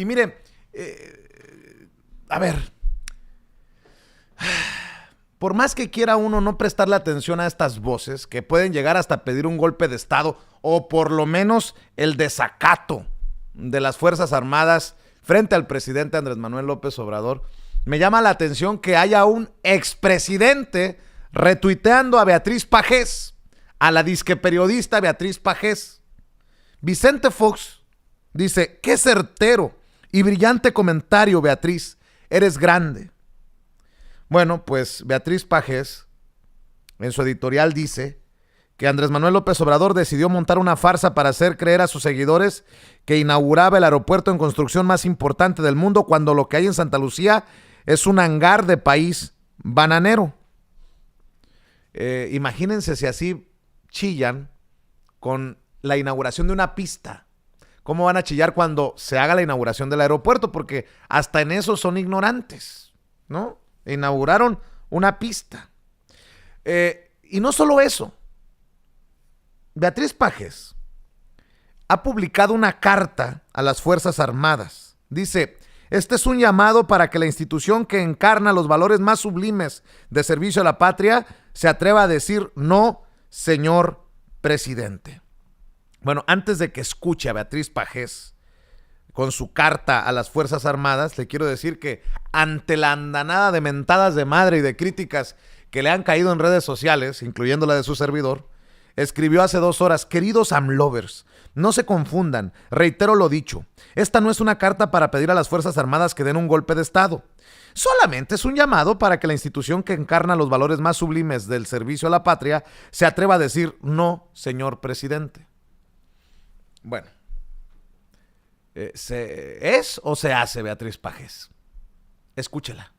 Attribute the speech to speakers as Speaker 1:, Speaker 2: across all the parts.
Speaker 1: Y mire, a ver, por más que quiera uno no prestarle atención a estas voces que pueden llegar hasta pedir un golpe de estado o por lo menos el desacato de las Fuerzas Armadas frente al presidente Andrés Manuel López Obrador, me llama la atención que haya un expresidente retuiteando a Beatriz Pajés, a la disque periodista Beatriz Pajés. Vicente Fox dice: qué certero y brillante comentario, Beatriz, eres grande. Bueno, pues Beatriz Pajés en su editorial dice que Andrés Manuel López Obrador decidió montar una farsa para hacer creer a sus seguidores que inauguraba el aeropuerto en construcción más importante del mundo, cuando lo que hay en Santa Lucía es un hangar de país bananero. Imagínense si así chillan con la inauguración de una pista. ¿Cómo van a chillar cuando se haga la inauguración del aeropuerto? Porque hasta en eso son ignorantes, ¿no? Inauguraron una pista. Y no solo eso. Beatriz Pajés ha publicado una carta a las Fuerzas Armadas. Dice: este es un llamado para que la institución que encarna los valores más sublimes de servicio a la patria se atreva a decir no, señor presidente. Bueno, antes de que escuche a Beatriz Pajés con su carta a las Fuerzas Armadas, le quiero decir que ante la andanada de mentadas de madre y de críticas que le han caído en redes sociales, incluyendo la de su servidor, escribió hace 2 horas: queridos AMLovers, no se confundan, reitero lo dicho, esta no es una carta para pedir a las Fuerzas Armadas que den un golpe de Estado. Solamente es un llamado para que la institución que encarna los valores más sublimes del servicio a la patria se atreva a decir no, señor presidente. Bueno, ¿es o se hace Beatriz Pajés? Escúchela.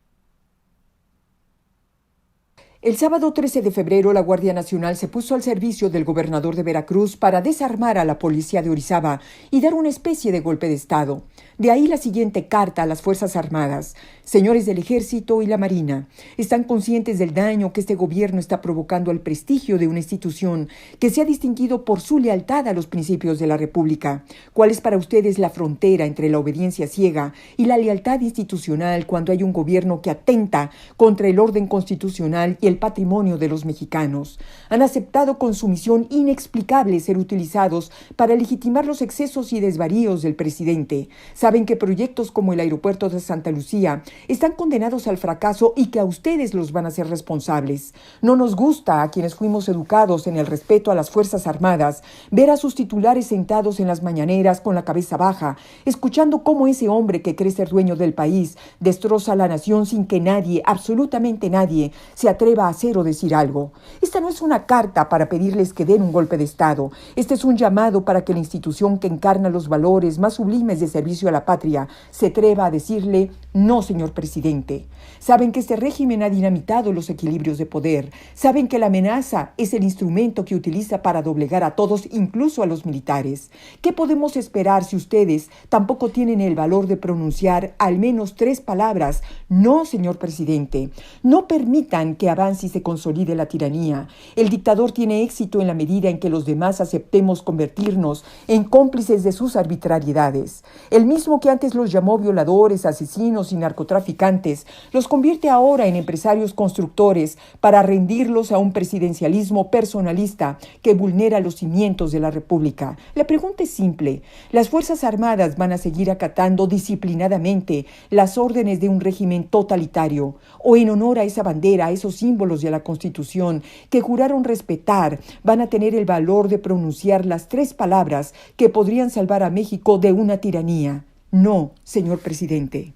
Speaker 2: El sábado 13 de febrero, la Guardia Nacional se puso al servicio del gobernador de Veracruz para desarmar a la policía de Orizaba y dar una especie de golpe de Estado. De ahí la siguiente carta a las Fuerzas Armadas. Señores del Ejército y la Marina, ¿están conscientes del daño que este gobierno está provocando al prestigio de una institución que se ha distinguido por su lealtad a los principios de la República? ¿Cuál es para ustedes la frontera entre la obediencia ciega y la lealtad institucional cuando hay un gobierno que atenta contra el orden constitucional y el patrimonio de los mexicanos? Han aceptado con sumisión inexplicable ser utilizados para legitimar los excesos y desvaríos del presidente. Saben que proyectos como el aeropuerto de Santa Lucía están condenados al fracaso y que a ustedes los van a hacer responsables. No nos gusta, a quienes fuimos educados en el respeto a las Fuerzas Armadas, ver a sus titulares sentados en las mañaneras con la cabeza baja, escuchando cómo ese hombre que cree ser dueño del país destroza a la nación sin que nadie, absolutamente nadie, se atreva a hacer o decir algo. Esta no es una carta para pedirles que den un golpe de Estado. Este es un llamado para que la institución que encarna los valores más sublimes de servicio a la patria se atreva a decirle no, señor presidente. Saben que este régimen ha dinamitado los equilibrios de poder. Saben que la amenaza es el instrumento que utiliza para doblegar a todos, incluso a los militares. ¿Qué podemos esperar si ustedes tampoco tienen el valor de pronunciar al menos 3 palabras? No, señor presidente. No permitan que avance y se consolide la tiranía. El dictador tiene éxito en la medida en que los demás aceptemos convertirnos en cómplices de sus arbitrariedades. El mismo que antes los llamó violadores, asesinos y narcotraficantes, los convierte ahora en empresarios constructores para rendirlos a un presidencialismo personalista que vulnera los cimientos de la República. La pregunta es simple: ¿las Fuerzas Armadas van a seguir acatando disciplinadamente las órdenes de un régimen totalitario? ¿O en honor a esa bandera, a esos símbolos de la Constitución que juraron respetar, van a tener el valor de pronunciar las 3 palabras que podrían salvar a México de una tiranía? No, señor presidente.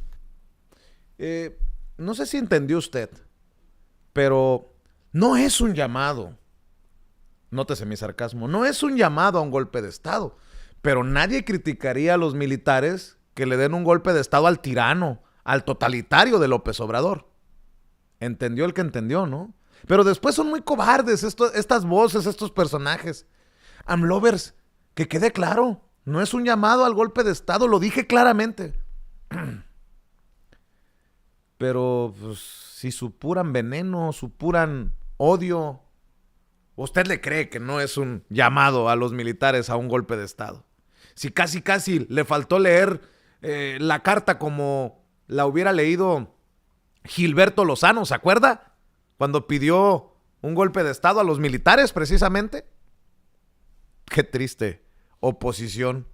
Speaker 1: No sé si entendió usted, pero no es un llamado, nótese mi sarcasmo, no es un llamado a un golpe de Estado, pero nadie criticaría a los militares que le den un golpe de Estado al tirano, al totalitario de López Obrador. Entendió el que entendió, ¿no? Pero después son muy cobardes estas voces, estos personajes. AMLovers, que quede claro, no es un llamado al golpe de Estado, lo dije claramente. Pero pues, si supuran veneno, supuran odio, ¿usted le cree que no es un llamado a los militares a un golpe de Estado? Si casi le faltó leer la carta como la hubiera leído Gilberto Lozano, ¿se acuerda? Cuando pidió un golpe de estado a los militares, precisamente. Qué triste oposición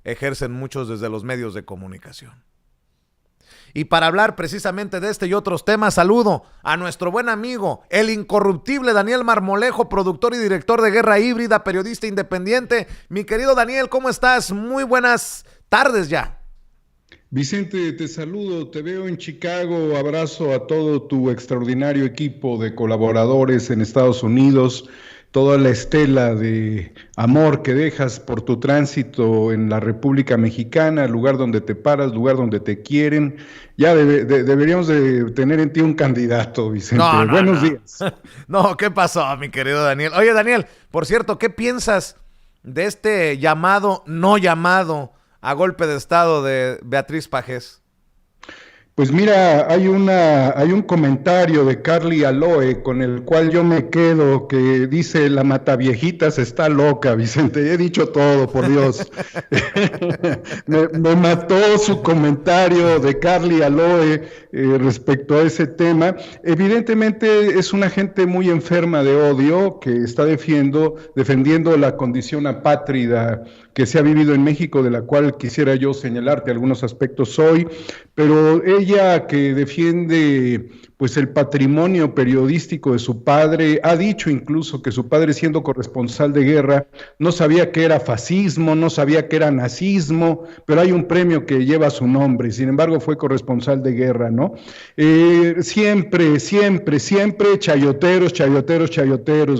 Speaker 1: ejercen muchos desde los medios de comunicación. Y para hablar precisamente de este y otros temas, saludo a nuestro buen amigo, el incorruptible Daniel Marmolejo, productor y director de Guerra Híbrida, periodista independiente. Mi querido Daniel, ¿cómo estás? Muy buenas tardes ya.
Speaker 3: Vicente, te saludo, te veo en Chicago, abrazo a todo tu extraordinario equipo de colaboradores en Estados Unidos, toda la estela de amor que dejas por tu tránsito en la República Mexicana, lugar donde te paras, lugar donde te quieren. Ya deberíamos de tener en ti un candidato, Vicente. Buenos días.
Speaker 1: No, ¿qué pasó, mi querido Daniel? Oye, Daniel, por cierto, ¿qué piensas de este no llamado a golpe de estado de Beatriz Pajés?
Speaker 3: Pues mira, hay un comentario de Carly Aloe con el cual yo me quedo, que dice: la mataviejitas está loca, Vicente. He dicho todo, por Dios. me mató su comentario de Carly Aloe respecto a ese tema. Evidentemente es una gente muy enferma de odio que está defendiendo la condición apátrida que se ha vivido en México, de la cual quisiera yo señalarte algunos aspectos hoy, pero ella, que defiende pues el patrimonio periodístico de su padre, ha dicho incluso que su padre, siendo corresponsal de guerra, no sabía qué era fascismo, no sabía qué era nazismo, pero hay un premio que lleva su nombre, sin embargo fue corresponsal de guerra, ¿no? Siempre chayoteros,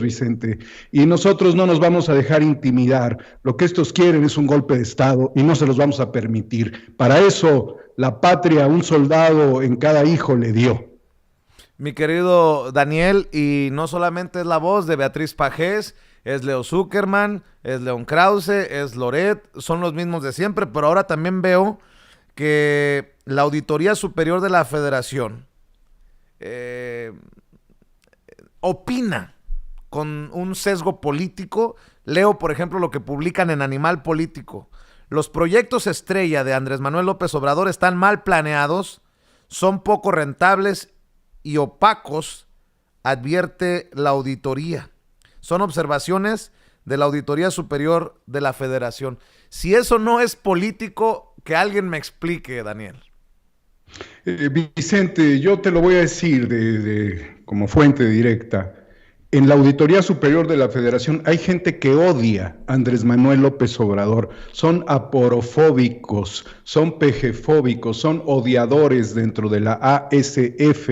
Speaker 3: Vicente, y nosotros no nos vamos a dejar intimidar. Lo que estos quieren es un golpe de estado y no se los vamos a permitir. Para eso la patria un soldado en cada hijo le dio.
Speaker 1: Mi querido Daniel, y no solamente es la voz de Beatriz Pajés, es Leo Zuckerman, es León Krause, es Loret, son los mismos de siempre, pero ahora también veo que la Auditoría Superior de la Federación opina con un sesgo político. Leo, por ejemplo, lo que publican en Animal Político. Los proyectos estrella de Andrés Manuel López Obrador están mal planeados, son poco rentables y opacos, advierte la auditoría. Son observaciones de la Auditoría Superior de la Federación. Si eso no es político, que alguien me explique, Daniel.
Speaker 3: Vicente, yo te lo voy a decir como fuente directa. En la Auditoría Superior de la Federación hay gente que odia a Andrés Manuel López Obrador. Son aporofóbicos, son pejefóbicos, son odiadores dentro de la ASF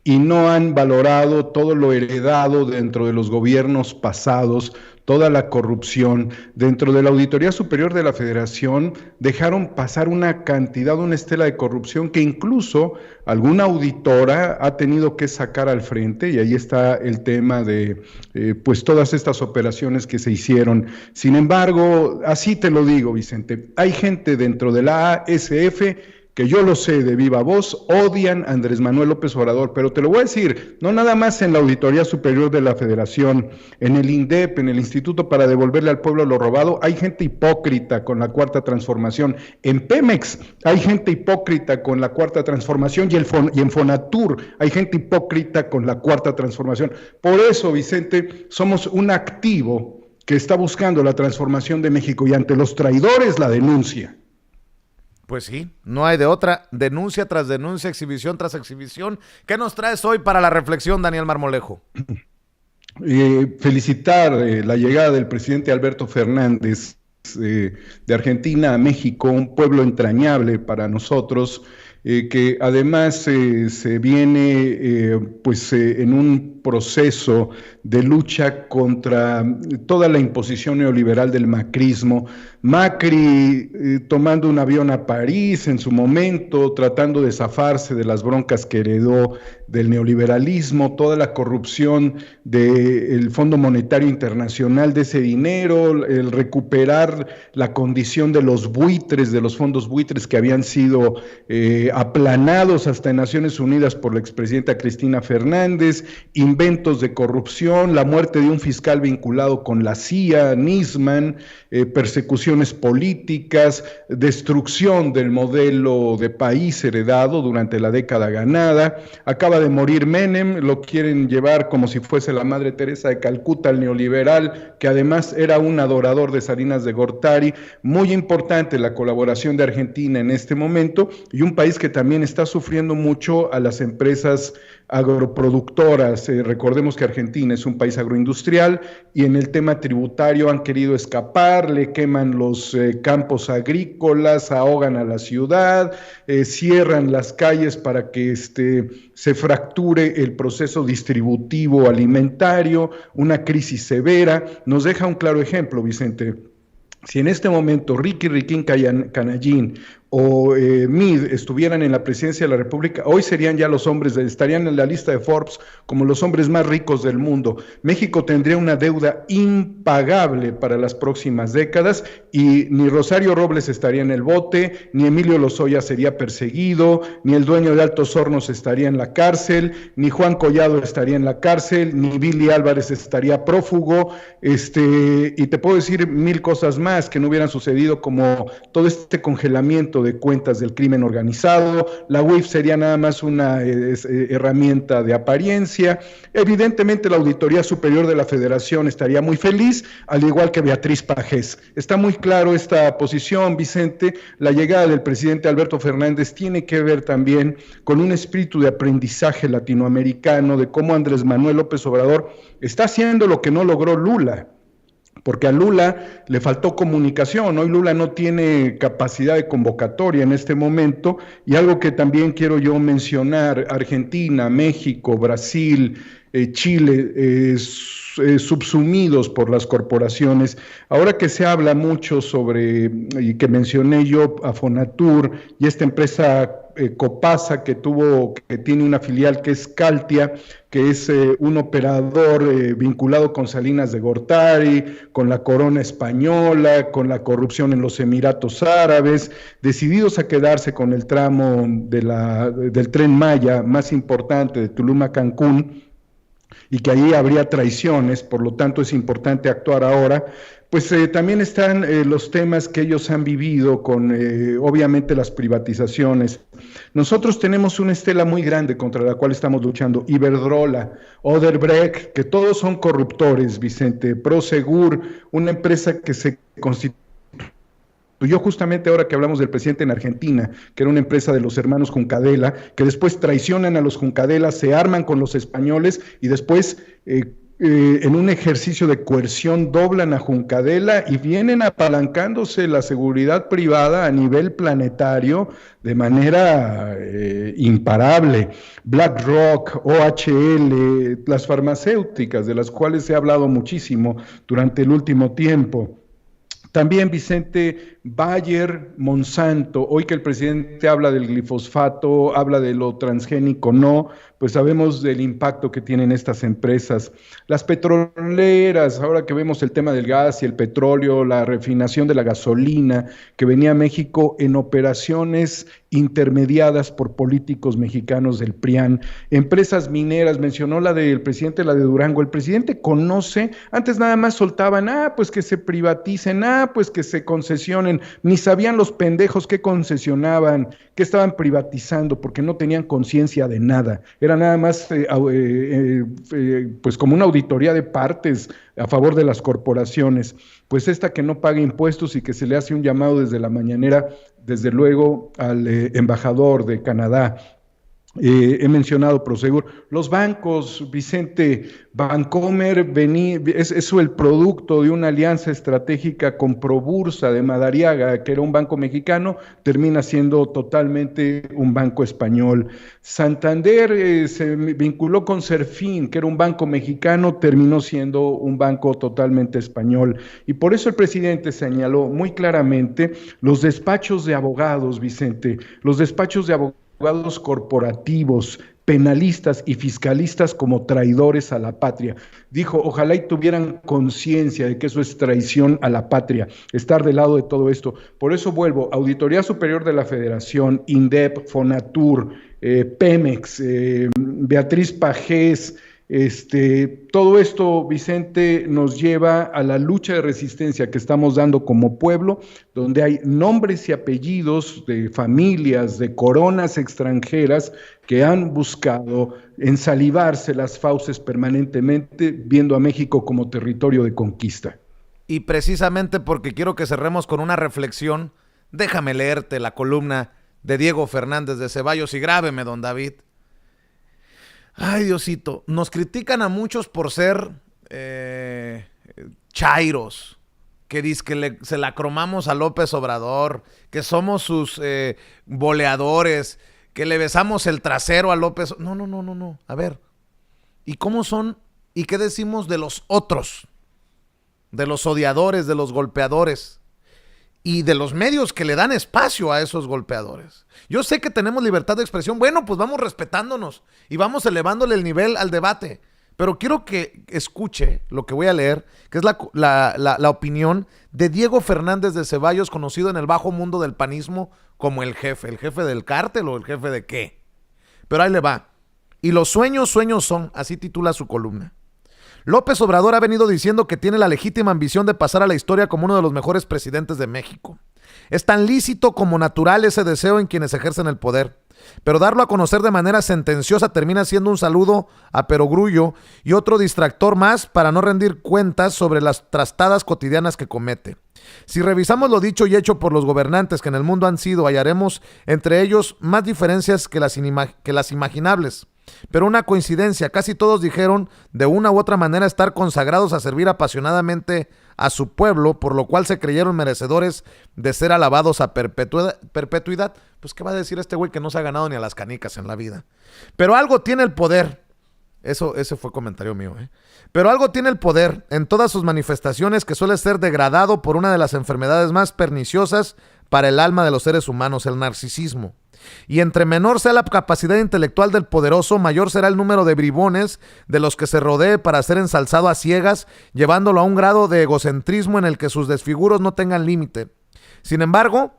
Speaker 3: y no han valorado todo lo heredado dentro de los gobiernos pasados, toda la corrupción. Dentro de la Auditoría Superior de la Federación dejaron pasar una estela de corrupción que incluso alguna auditora ha tenido que sacar al frente, y ahí está el tema de pues todas estas operaciones que se hicieron. Sin embargo, así te lo digo, Vicente, hay gente dentro de la ASF que yo lo sé de viva voz, odian a Andrés Manuel López Obrador, pero te lo voy a decir, no nada más en la Auditoría Superior de la Federación, en el INDEP, en el Instituto para Devolverle al Pueblo lo Robado, hay gente hipócrita con la Cuarta Transformación. En Pemex hay gente hipócrita con la Cuarta Transformación, y en Fonatur hay gente hipócrita con la Cuarta Transformación. Por eso, Vicente, somos un activo que está buscando la transformación de México, y ante los traidores la denuncia.
Speaker 1: Pues sí, no hay de otra. Denuncia tras denuncia, exhibición tras exhibición. ¿Qué nos traes hoy para la reflexión, Daniel Marmolejo?
Speaker 3: Felicitar la llegada del presidente Alberto Fernández de Argentina a México, un pueblo entrañable para nosotros, que además se viene en un proceso de lucha contra toda la imposición neoliberal del macrismo. Macri tomando un avión a París en su momento, tratando de zafarse de las broncas que heredó del neoliberalismo, toda la corrupción del Fondo Monetario Internacional, de ese dinero, el recuperar la condición de los buitres, de los fondos buitres que habían sido aplanados hasta en Naciones Unidas por la expresidenta Cristina Fernández, inventos de corrupción, la muerte de un fiscal vinculado con la CIA, Nisman, persecución soluciones políticas, destrucción del modelo de país heredado durante la década ganada. Acaba de morir Menem, lo quieren llevar como si fuese la Madre Teresa de Calcuta, el neoliberal, que además era un adorador de Salinas de Gortari. Muy importante la colaboración de Argentina en este momento, y un país que también está sufriendo mucho a las empresas agroproductoras. Recordemos que Argentina es un país agroindustrial y en el tema tributario han querido escapar, le queman los campos agrícolas, ahogan a la ciudad, cierran las calles para que se fracture el proceso distributivo alimentario, una crisis severa. Nos deja un claro ejemplo, Vicente. Si en este momento Ricky Riquín Canallín o Meade estuvieran en la presidencia de la República, hoy serían ya estarían en la lista de Forbes como los hombres más ricos del mundo. México tendría una deuda impagable para las próximas décadas y ni Rosario Robles estaría en el bote, ni Emilio Lozoya sería perseguido, ni el dueño de Altos Hornos estaría en la cárcel, ni Juan Collado estaría en la cárcel, ni Billy Álvarez estaría prófugo, y te puedo decir mil cosas más que no hubieran sucedido, como todo este congelamiento de cuentas del crimen organizado. La UIF sería nada más una herramienta de apariencia. Evidentemente la Auditoría Superior de la Federación estaría muy feliz, al igual que Beatriz Pajés. Está muy claro esta posición, Vicente. La llegada del presidente Alberto Fernández tiene que ver también con un espíritu de aprendizaje latinoamericano, de cómo Andrés Manuel López Obrador está haciendo lo que no logró Lula, porque a Lula le faltó comunicación. Hoy Lula no tiene capacidad de convocatoria en este momento, y algo que también quiero yo mencionar: Argentina, México, Brasil, Chile, subsumidos por las corporaciones. Ahora que se habla mucho sobre, y que mencioné yo, a Fonatur y esta empresa Copasa que tiene una filial que es Caltia, que es un operador vinculado con Salinas de Gortari, con la corona española, con la corrupción en los Emiratos Árabes, decididos a quedarse con el tramo del Tren Maya más importante de Tulum a Cancún, y que ahí habría traiciones, por lo tanto es importante actuar ahora. Pues también están los temas que ellos han vivido con, obviamente, las privatizaciones. Nosotros tenemos una estela muy grande contra la cual estamos luchando: Iberdrola, Odebrecht, que todos son corruptores, Vicente. Prosegur, una empresa que se constituyó justamente ahora que hablamos del presidente en Argentina, que era una empresa de los hermanos Juncadella, que después traicionan a los Juncadella, se arman con los españoles y después en un ejercicio de coerción doblan a Juncadella y vienen apalancándose la seguridad privada a nivel planetario de manera imparable. BlackRock, OHL, las farmacéuticas, de las cuales se ha hablado muchísimo durante el último tiempo. También, Vicente, Bayer, Monsanto. Hoy que el presidente habla del glifosfato, habla de lo transgénico, no, pues sabemos del impacto que tienen estas empresas. Las petroleras, ahora que vemos el tema del gas y el petróleo, la refinación de la gasolina, que venía a México en operaciones intermediadas por políticos mexicanos del PRIAN. Empresas mineras, mencionó la del presidente, la de Durango. El presidente conoce, antes nada más soltaban, pues que se privaticen, pues que se concesionen. Ni sabían los pendejos qué concesionaban, qué estaban privatizando, porque no tenían conciencia de nada. Era nada más pues como una auditoría de partes a favor de las corporaciones. Pues esta que no paga impuestos y que se le hace un llamado desde la mañanera, desde luego al embajador de Canadá. He mencionado Prosegur. Los bancos, Vicente, Bancomer es el producto de una alianza estratégica con Probursa de Madariaga, que era un banco mexicano, termina siendo totalmente un banco español. Santander se vinculó con Serfín, que era un banco mexicano, terminó siendo un banco totalmente español. Y por eso el presidente señaló muy claramente los despachos de abogados, Vicente, los despachos de abogados corporativos, penalistas y fiscalistas como traidores a la patria. Dijo, ojalá y tuvieran conciencia de que eso es traición a la patria, estar del lado de todo esto. Por eso vuelvo: Auditoría Superior de la Federación, INDEP, Fonatur, Pemex, Beatriz Pajés, Todo esto, Vicente, nos lleva a la lucha de resistencia que estamos dando como pueblo, donde hay nombres y apellidos de familias, de coronas extranjeras que han buscado ensalivarse las fauces permanentemente, viendo a México como territorio de conquista.
Speaker 1: Y precisamente porque quiero que cerremos con una reflexión, déjame leerte la columna de Diego Fernández de Ceballos y grábeme, don David. Ay, Diosito, nos critican a muchos por ser chairos, que se la cromamos a López Obrador, que somos sus boleadores, que le besamos el trasero a López. No. A ver, ¿y cómo son? ¿Y qué decimos de los otros? De los odiadores, de los golpeadores y de los medios que le dan espacio a esos golpeadores. Yo sé que tenemos libertad de expresión. Bueno, pues vamos respetándonos y vamos elevándole el nivel al debate. Pero quiero que escuche lo que voy a leer, que es la opinión de Diego Fernández de Ceballos, conocido en el bajo mundo del panismo como el jefe del cártel o el jefe de qué. Pero ahí le va. Y los sueños son, así titula su columna. López Obrador ha venido diciendo que tiene la legítima ambición de pasar a la historia como uno de los mejores presidentes de México. Es tan lícito como natural ese deseo en quienes ejercen el poder, pero darlo a conocer de manera sentenciosa termina siendo un saludo a perogrullo y otro distractor más para no rendir cuentas sobre las trastadas cotidianas que comete. Si revisamos lo dicho y hecho por los gobernantes que en el mundo han sido, hallaremos entre ellos más diferencias que las imaginables. Pero una coincidencia, casi todos dijeron de una u otra manera estar consagrados a servir apasionadamente a su pueblo, por lo cual se creyeron merecedores de ser alabados a perpetuidad. Pues ¿qué va a decir este güey que no se ha ganado ni a las canicas en la vida? Pero algo tiene el poder. Ese fue comentario mío, ¿eh? Pero algo tiene el poder en todas sus manifestaciones que suele ser degradado por una de las enfermedades más perniciosas para el alma de los seres humanos, el narcisismo. Y entre menor sea la capacidad intelectual del poderoso, mayor será el número de bribones de los que se rodee para ser ensalzado a ciegas, llevándolo a un grado de egocentrismo en el que sus desfiguros no tengan límite. Sin embargo,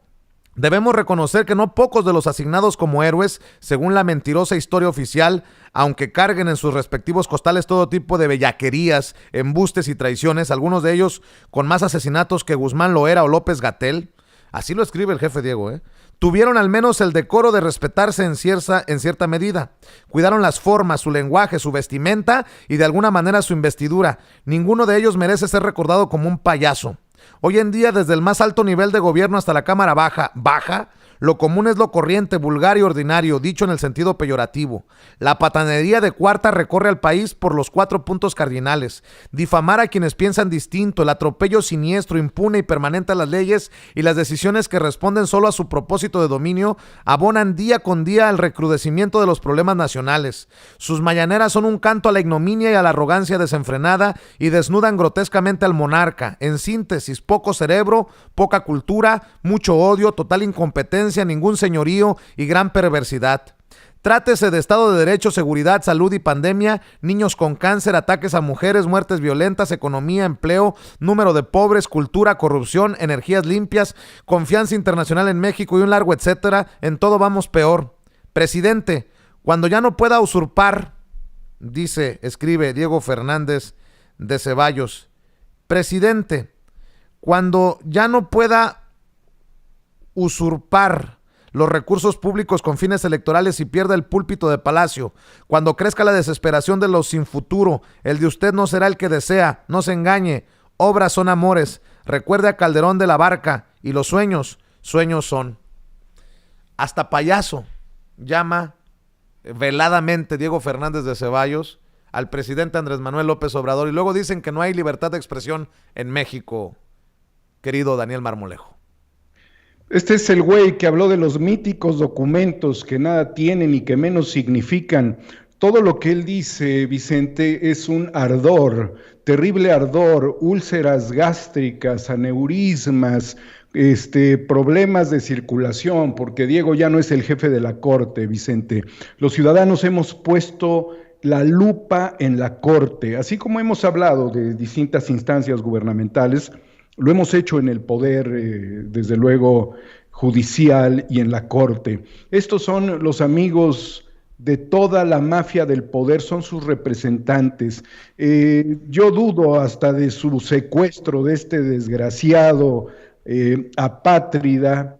Speaker 1: debemos reconocer que no pocos de los asignados como héroes, según la mentirosa historia oficial, aunque carguen en sus respectivos costales todo tipo de bellaquerías, embustes y traiciones, algunos de ellos con más asesinatos que Guzmán Loera o López Gatell, así lo escribe el jefe Diego, tuvieron al menos el decoro de respetarse en cierta medida. Cuidaron las formas, su lenguaje, su vestimenta y de alguna manera su investidura. Ninguno de ellos merece ser recordado como un payaso. Hoy en día, desde el más alto nivel de gobierno hasta la cámara baja, lo común es lo corriente, vulgar y ordinario, dicho en el sentido peyorativo. La patanería de cuarta recorre al país por los 4 puntos cardinales. Difamar a quienes piensan distinto, el atropello siniestro, impune y permanente a las leyes y las decisiones que responden solo a su propósito de dominio, abonan día con día al recrudecimiento de los problemas nacionales. Sus mañaneras son un canto a la ignominia y a la arrogancia desenfrenada y desnudan grotescamente al monarca. En síntesis, poco cerebro, poca cultura, mucho odio, total incompetencia, ningún señorío y gran perversidad. Trátese de Estado de Derecho, seguridad, salud y pandemia, niños con cáncer, ataques a mujeres, muertes violentas, economía, empleo, número de pobres, cultura, corrupción, energías limpias, confianza internacional en México y un largo etcétera. En todo vamos peor. Presidente, cuando ya no pueda usurpar, escribe Diego Fernández de Ceballos. Presidente, cuando ya no pueda usurpar los recursos públicos con fines electorales y pierda el púlpito de Palacio, cuando crezca la desesperación de los sin futuro, el de usted no será el que desea, no se engañe, obras son amores, recuerde a Calderón de la Barca, y los sueños son. Hasta payaso llama veladamente Diego Fernández de Ceballos al presidente Andrés Manuel López Obrador, y luego dicen que no hay libertad de expresión en México, querido Daniel Marmolejo.
Speaker 3: Este es el güey que habló de los míticos documentos que nada tienen y que menos significan. Todo lo que él dice, Vicente, es un ardor, terrible ardor, úlceras gástricas, aneurismas, problemas de circulación, porque Diego ya no es el jefe de la Corte, Vicente. Los ciudadanos hemos puesto la lupa en la Corte, así como hemos hablado de distintas instancias gubernamentales. Lo hemos hecho en el poder, desde luego, judicial y en la Corte. Estos son los amigos de toda la mafia del poder, son sus representantes. Yo dudo hasta de su secuestro de este desgraciado apátrida,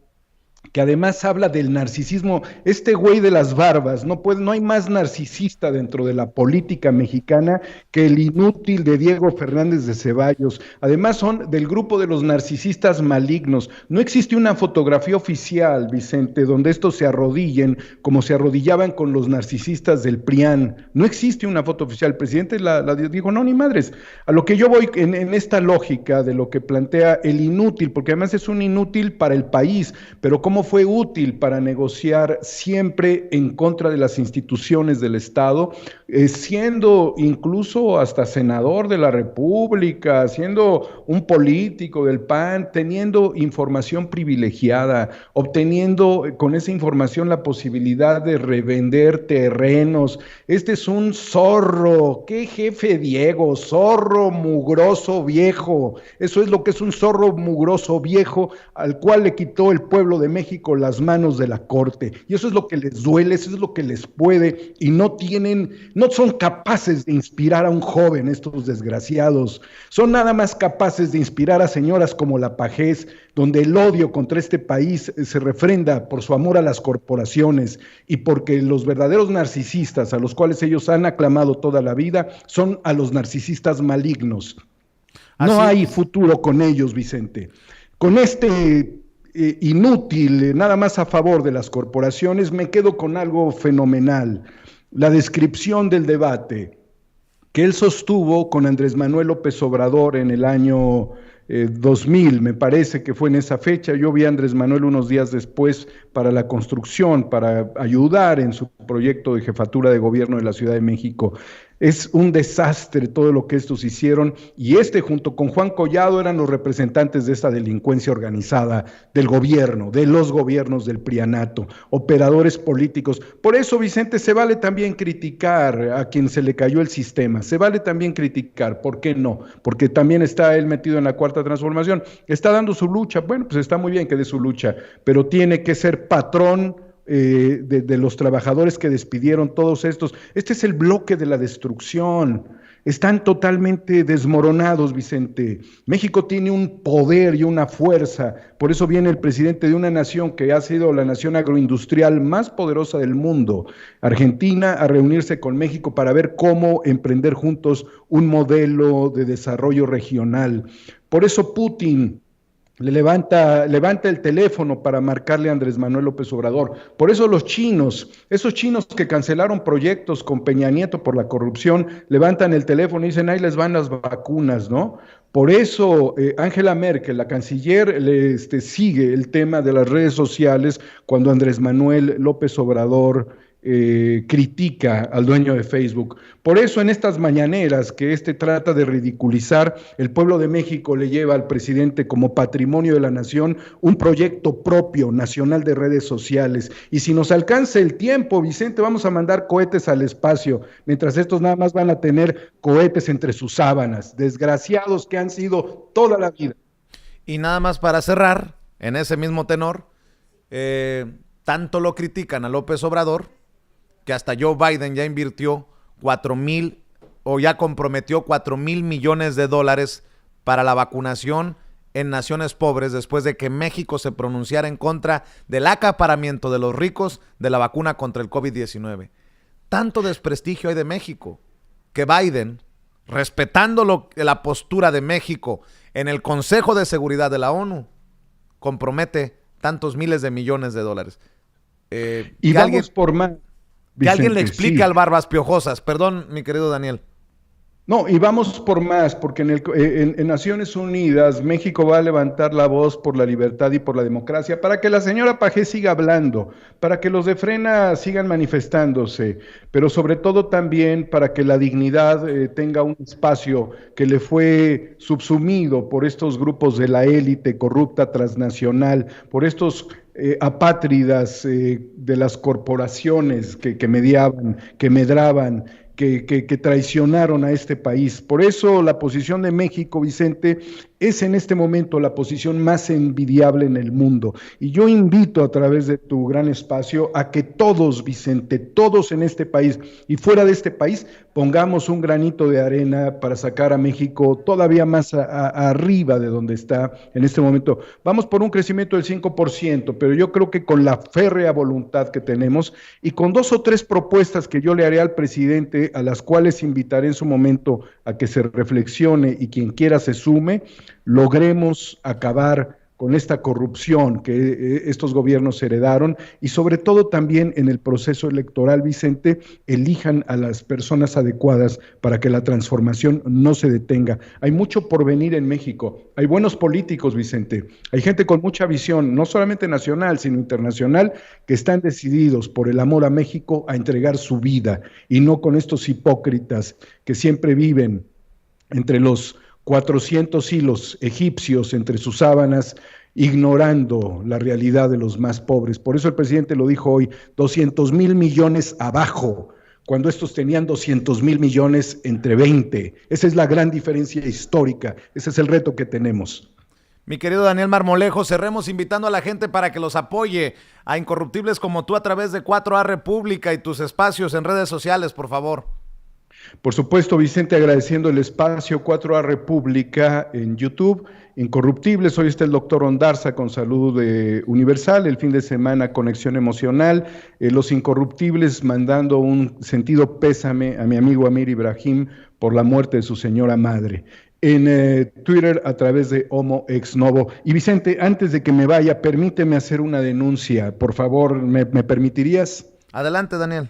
Speaker 3: que además habla del narcisismo. Este güey de las barbas, no hay más narcisista dentro de la política mexicana que el inútil de Diego Fernández de Ceballos. Además son del grupo de los narcisistas malignos. No existe una fotografía oficial, Vicente, donde estos se arrodillen como se arrodillaban con los narcisistas del PRIAN. No existe una foto oficial. El presidente la dijo, no, ni madres. A lo que yo voy en esta lógica de lo que plantea el inútil, porque además es un inútil para el país, pero ¿cómo fue útil para negociar siempre en contra de las instituciones del Estado, siendo incluso hasta senador de la República, siendo un político del PAN, teniendo información privilegiada, obteniendo con esa información la posibilidad de revender terrenos? Este es un zorro. ¿Qué jefe Diego? Zorro mugroso viejo. Eso es lo que es un zorro mugroso viejo al cual le quitó el pueblo de México las manos de la corte, y eso es lo que les duele, eso es lo que les puede, y no son capaces de inspirar a un joven, estos desgraciados. Son nada más capaces de inspirar a señoras como la Pajés, donde el odio contra este país se refrenda por su amor a las corporaciones, y porque los verdaderos narcisistas a los cuales ellos han aclamado toda la vida son a los narcisistas malignos. No hay futuro con ellos, Vicente. Con este inútil, nada más a favor de las corporaciones, me quedo con algo fenomenal: la descripción del debate que él sostuvo con Andrés Manuel López Obrador en el año 2000, me parece que fue en esa fecha. Yo vi a Andrés Manuel unos días después para la construcción, para ayudar en su proyecto de jefatura de gobierno de la Ciudad de México. Es un desastre todo lo que estos hicieron, y junto con Juan Collado eran los representantes de esta delincuencia organizada del gobierno, de los gobiernos del prianato, operadores políticos. Por eso, Vicente, se vale también criticar a quien se le cayó el sistema, se vale también criticar. ¿Por qué no? Porque también está él metido en la Cuarta Transformación, está dando su lucha. Bueno, pues está muy bien que dé su lucha, pero tiene que ser patrón de los trabajadores que despidieron todos estos. Este es el bloque de la destrucción. Están totalmente desmoronados, Vicente. México tiene un poder y una fuerza. Por eso viene el presidente de una nación que ha sido la nación agroindustrial más poderosa del mundo, Argentina, a reunirse con México para ver cómo emprender juntos un modelo de desarrollo regional. Por eso Putin levanta el teléfono para marcarle a Andrés Manuel López Obrador. Por eso los chinos, esos chinos que cancelaron proyectos con Peña Nieto por la corrupción, levantan el teléfono y dicen, ahí les van las vacunas, ¿no? Por eso Angela Merkel, la canciller, sigue el tema de las redes sociales cuando Andrés Manuel López Obrador critica al dueño de Facebook. Por eso en estas mañaneras que trata de ridiculizar, el pueblo de México le lleva al presidente como patrimonio de la nación un proyecto propio nacional de redes sociales. Y si nos alcanza el tiempo, Vicente, vamos a mandar cohetes al espacio, mientras estos nada más van a tener cohetes entre sus sábanas, desgraciados que han sido toda la vida.
Speaker 1: Y nada más para cerrar, en ese mismo tenor, tanto lo critican a López Obrador que hasta Joe Biden ya invirtió 4,000 o ya comprometió $4,000 millones para la vacunación en naciones pobres después de que México se pronunciara en contra del acaparamiento de los ricos de la vacuna contra el COVID-19. Tanto desprestigio hay de México que Biden, respetando la postura de México en el Consejo de Seguridad de la ONU, compromete tantos miles de millones de dólares.
Speaker 3: Y vamos por más.
Speaker 1: Que alguien le explique al Barbas Piojosas. Perdón, mi querido Daniel.
Speaker 3: No, y vamos por más, porque en Naciones Unidas México va a levantar la voz por la libertad y por la democracia, para que la señora Pajés siga hablando, para que los de Frena sigan manifestándose, pero sobre todo también para que la dignidad tenga un espacio que le fue subsumido por estos grupos de la élite corrupta transnacional, por estos apátridas de las corporaciones que mediaban, que medraban, que traicionaron a este país. Por eso la posición de México, Vicente, es en este momento la posición más envidiable en el mundo. Y yo invito a través de tu gran espacio a que todos, Vicente, todos en este país y fuera de este país, pongamos un granito de arena para sacar a México todavía más arriba de donde está en este momento. Vamos por un crecimiento del 5%, pero yo creo que con la férrea voluntad que tenemos y con 2 o 3 propuestas que yo le haré al presidente, a las cuales invitaré en su momento a que se reflexione y quien quiera se sume, logremos acabar con esta corrupción que estos gobiernos heredaron y sobre todo también en el proceso electoral, Vicente, elijan a las personas adecuadas para que la transformación no se detenga. Hay mucho por venir en México, hay buenos políticos, Vicente, hay gente con mucha visión, no solamente nacional, sino internacional, que están decididos por el amor a México a entregar su vida y no con estos hipócritas que siempre viven entre los 400 hilos egipcios entre sus sábanas, ignorando la realidad de los más pobres. Por eso el presidente lo dijo hoy, 200,000 millones abajo, cuando estos tenían 200,000 millones entre 20. Esa es la gran diferencia histórica, ese es el reto que tenemos.
Speaker 1: Mi querido Daniel Marmolejo, cerremos invitando a la gente para que los apoye a incorruptibles como tú a través de 4A República y tus espacios en redes sociales, por favor.
Speaker 3: Por supuesto, Vicente, agradeciendo el espacio 4A República en YouTube, Incorruptibles, hoy está el doctor Ondarza con Salud Universal, el fin de semana Conexión Emocional, Los Incorruptibles mandando un sentido pésame a mi amigo Amir Ibrahim por la muerte de su señora madre. En Twitter a través de Homo Ex Novo. Y Vicente, antes de que me vaya, permíteme hacer una denuncia, por favor, ¿me permitirías?
Speaker 1: Adelante, Daniel.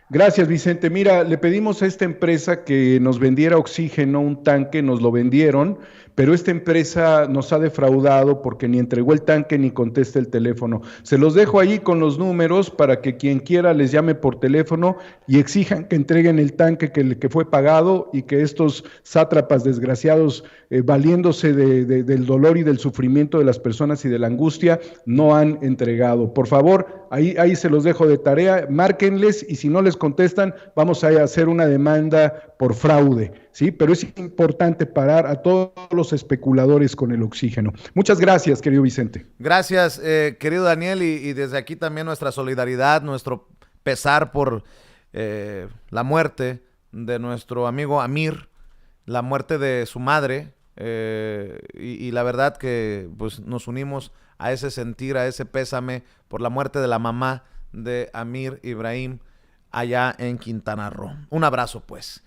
Speaker 3: Gracias, Vicente. Mira, le pedimos a esta empresa que nos vendiera oxígeno, un tanque, nos lo vendieron, pero esta empresa nos ha defraudado porque ni entregó el tanque ni contesta el teléfono. Se los dejo ahí con los números para que quien quiera les llame por teléfono y exijan que entreguen el tanque que fue pagado y que estos sátrapas desgraciados, valiéndose del dolor y del sufrimiento de las personas y de la angustia, no han entregado. Por favor, ahí se los dejo de tarea, márquenles y si no les contestan, vamos a hacer una demanda por fraude, ¿sí? Pero es importante parar a todos los especuladores con el oxígeno. Muchas gracias, querido Vicente.
Speaker 1: Gracias, querido Daniel, y desde aquí también nuestra solidaridad, nuestro pesar por la muerte de nuestro amigo Amir, la muerte de su madre, y la verdad que pues nos unimos a ese sentir, a ese pésame por la muerte de la mamá de Amir Ibrahim allá en Quintana Roo. Un abrazo, pues.